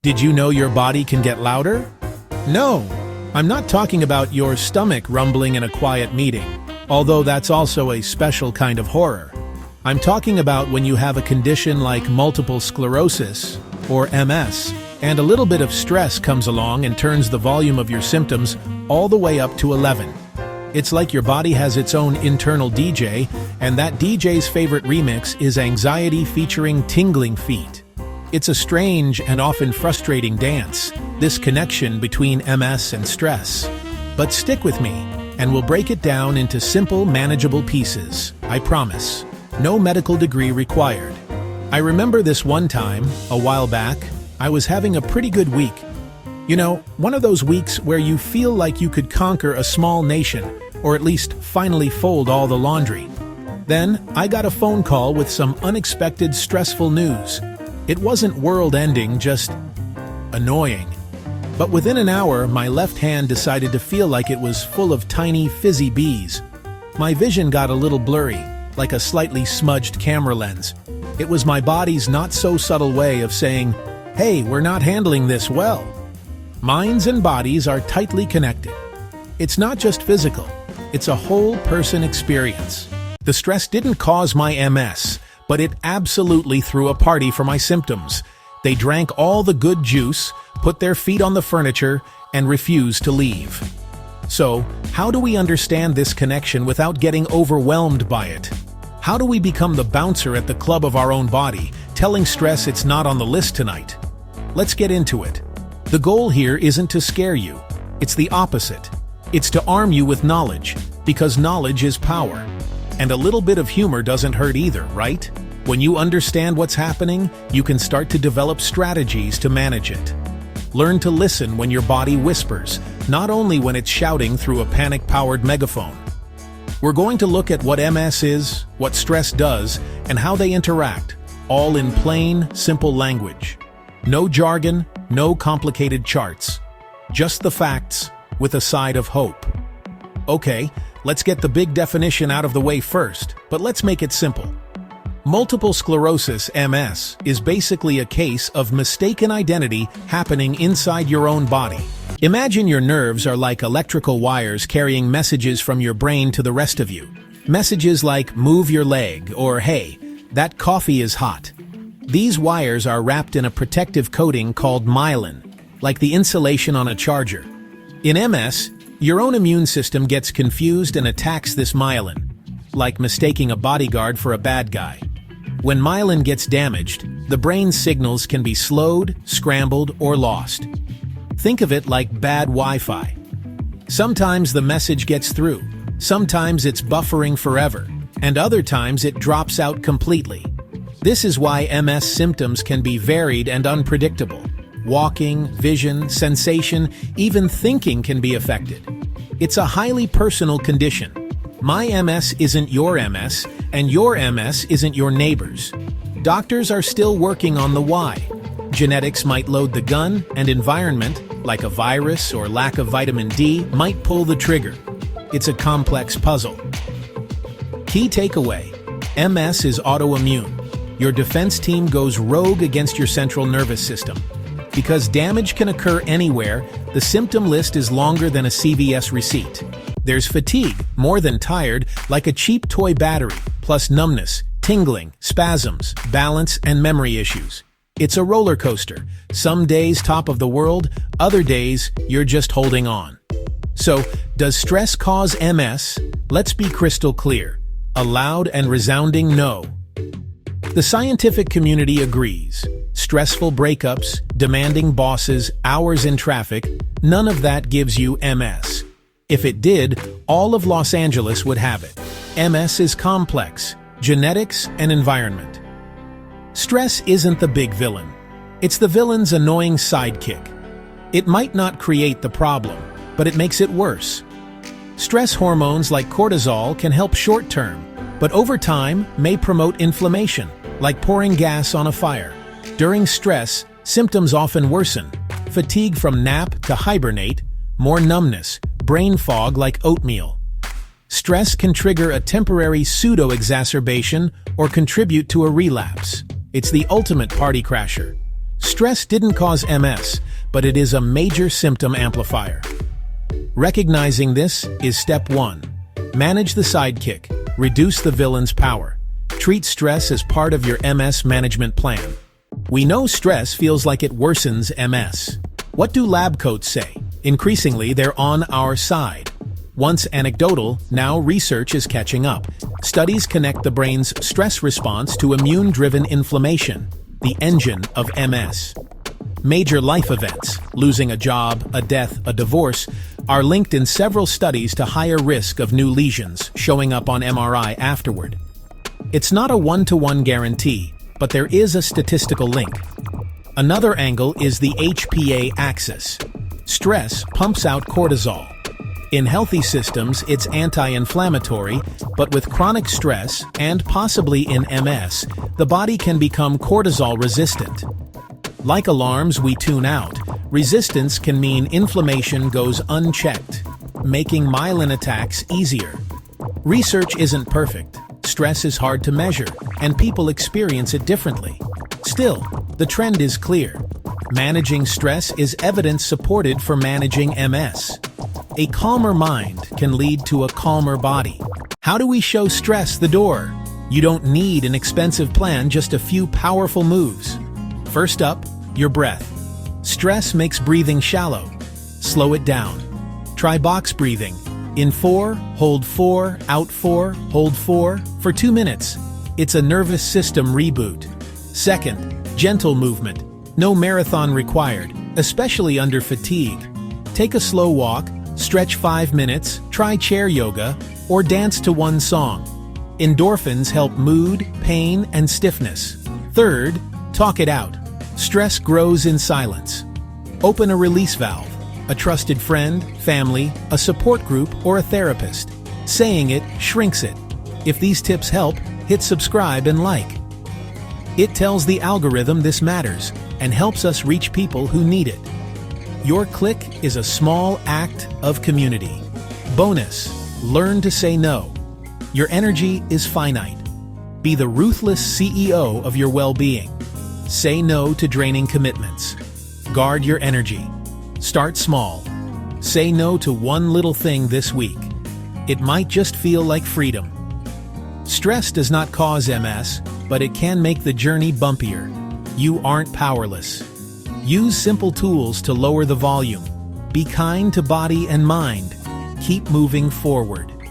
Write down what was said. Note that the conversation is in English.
Did you know your body can get louder? No, I'm not talking about your stomach rumbling in a quiet meeting, although that's also a special kind of horror. I'm talking about when you have a condition like multiple sclerosis, or MS, and a little bit of stress comes along and turns the volume of your symptoms all the way up to 11. It's like your body has its own internal DJ, and that DJ's favorite remix is anxiety featuring tingling feet. It's a strange and often frustrating dance, this connection between MS and stress. But stick with me, and we'll break it down into simple, manageable pieces, I promise. No medical degree required. I remember this one time, a while back, I was having a pretty good week. You know, one of those weeks where you feel like you could conquer a small nation, or at least finally fold all the laundry. Then, I got a phone call with some unexpected stressful news. It wasn't world-ending, just annoying. But within an hour, my left hand decided to feel like it was full of tiny, fizzy bees. My vision got a little blurry, like a slightly smudged camera lens. It was my body's not-so-subtle way of saying, "Hey, we're not handling this well." Minds and bodies are tightly connected. It's not just physical, it's a whole-person experience. The stress didn't cause my MS, but it absolutely threw a party for my symptoms. They drank all the good juice, put their feet on the furniture, and refused to leave. So, how do we understand this connection without getting overwhelmed by it? How do we become the bouncer at the club of our own body, telling stress it's not on the list tonight? Let's get into it. The goal here isn't to scare you. It's the opposite. It's to arm you with knowledge, because knowledge is power. And a little bit of humor doesn't hurt either, right? When you understand what's happening, you can start to develop strategies to manage it. Learn to listen when your body whispers, not only when it's shouting through a panic-powered megaphone. We're going to look at what MS is, what stress does, and how they interact, all in plain, simple language. No jargon, no complicated charts. Just the facts, with a side of hope. Okay, let's get the big definition out of the way first, but let's make it simple. Multiple sclerosis, MS, is basically a case of mistaken identity happening inside your own body. Imagine your nerves are like electrical wires carrying messages from your brain to the rest of you. Messages like, "Move your leg," or "Hey, that coffee is hot." These wires are wrapped in a protective coating called myelin, like the insulation on a charger. In MS, your own immune system gets confused and attacks this myelin, like mistaking a bodyguard for a bad guy. When myelin gets damaged, the brain's signals can be slowed, scrambled, or lost. Think of it like bad Wi-Fi. Sometimes the message gets through, sometimes it's buffering forever, and other times it drops out completely. This is why MS symptoms can be varied and unpredictable. Walking, vision, sensation, even thinking can be affected. It's a highly personal condition. My MS isn't your MS, and your MS isn't your neighbor's. Doctors are still working on the why. Genetics might load the gun, and environment, like a virus or lack of vitamin D, might pull the trigger. It's a complex puzzle. Key takeaway: MS is autoimmune. Your defense team goes rogue against your central nervous system. Because damage can occur anywhere, the symptom list is longer than a CVS receipt. There's fatigue, more than tired, like a cheap toy battery, plus numbness, tingling, spasms, balance, and memory issues. It's a roller coaster. Some days top of the world, other days you're just holding on. So, does stress cause MS? Let's be crystal clear. A loud and resounding no. The scientific community agrees. Stressful breakups, demanding bosses, hours in traffic, none of that gives you MS. If it did, all of Los Angeles would have it. MS is complex, genetics and environment. Stress isn't the big villain. It's the villain's annoying sidekick. It might not create the problem, but it makes it worse. Stress hormones like cortisol can help short-term, but over time may promote inflammation, like pouring gas on a fire. During stress, symptoms often worsen. Fatigue from nap to hibernate, more numbness, brain fog like oatmeal. Stress can trigger a temporary pseudo-exacerbation or contribute to a relapse. It's the ultimate party crasher. Stress didn't cause MS, but it is a major symptom amplifier. Recognizing this is step 1. Manage the sidekick. Reduce the villain's power. Treat stress as part of your MS management plan. We know stress feels like it worsens MS. What do lab coats say? Increasingly, they're on our side. Once anecdotal, now research is catching up. Studies connect the brain's stress response to immune-driven inflammation, the engine of MS. Major life events, losing a job, a death, a divorce, are linked in several studies to higher risk of new lesions showing up on MRI afterward. It's not a one-to-one guarantee, but there is a statistical link. Another angle is the HPA axis. Stress pumps out cortisol. In healthy systems, it's anti-inflammatory, but with chronic stress, and possibly in MS, the body can become cortisol resistant. Like alarms we tune out, resistance can mean inflammation goes unchecked, making myelin attacks easier. Research isn't perfect. Stress is hard to measure, and people experience it differently. Still, the trend is clear. Managing stress is evidence supported for managing MS. A calmer mind can lead to a calmer body. How do we show stress the door? You don't need an expensive plan, just a few powerful moves. First up, your breath. Stress makes breathing shallow. Slow it down. Try box breathing. In 4, hold 4, out 4, hold 4 for 2 minutes. It's a nervous system reboot. Second, gentle movement. No marathon required, especially under fatigue. Take a slow walk, stretch 5 minutes, try chair yoga, or dance to one song. Endorphins help mood, pain, and stiffness. Third, talk it out. Stress grows in silence. Open a release valve. A trusted friend, family, a support group, or a therapist. Saying it shrinks it. If these tips help, hit subscribe and like. It tells the algorithm this matters and helps us reach people who need it. Your click is a small act of community. Bonus: learn to say no. Your energy is finite. Be the ruthless CEO of your well-being. Say no to draining commitments. Guard your energy. Start small. Say no to one little thing this week. It might just feel like freedom. Stress does not cause MS, but it can make the journey bumpier. You aren't powerless. Use simple tools to lower the volume. Be kind to body and mind. Keep moving forward.